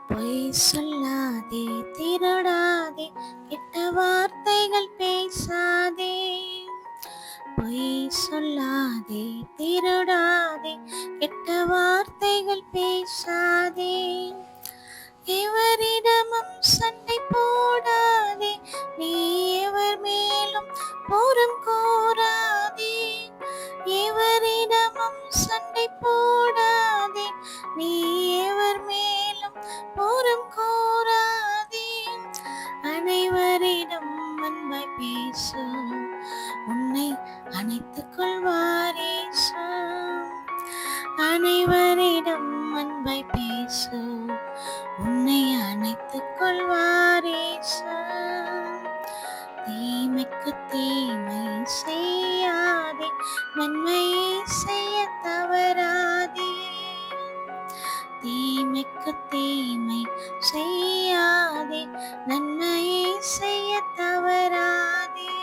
பொய் சொல்லாதே, திருடாதே, கெட்ட வார்த்தைகள் பேசாதே. பொய் சொல்லாதே, திருடாதே, கெட்ட வார்த்தைகள் பேசாதே. எவரிடமும் சண்டை போடாதே, நீ எவர் மேலும் புறம் கூறாதே. எவரிடமும் சண்டை போடாதே, நீ எவர் மேலும் புறம் கூறாதே. அனைவரிடம் அன்பாய் பேசு, உன்னை அணைத்துக் கொள்வார் இயேசு. அனைவரிடம் அன்பாய் பேசு, உன்னை அணைத்துக் கொள்வார் இயேசு. தீமைக்கு தீமை செய்யாதே, நன்மையை செய்ய தவறாதே. தீமைக்கு தீமை செய்யாதே, நன்மையை செய்ய தவறாதே.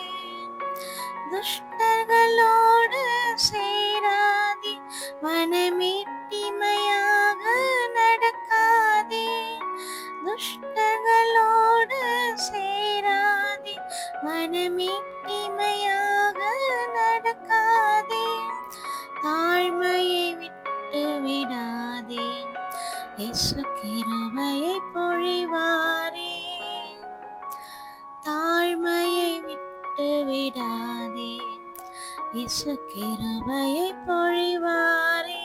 துஷ்டர்களோடு சேராதே, மனமேட்டிமையாக நடக்காதே. துஷ்டர்களோடு சேராதே, மனமேட்டிமையாக நடக்காதே. தாழ்மையை விட்டு விடாதே, இயேசு கிருபையை பொழிவாரே. தாழ்மையை விட்டு விடாதே, இயேசு கிருபையை பொழிவாரே.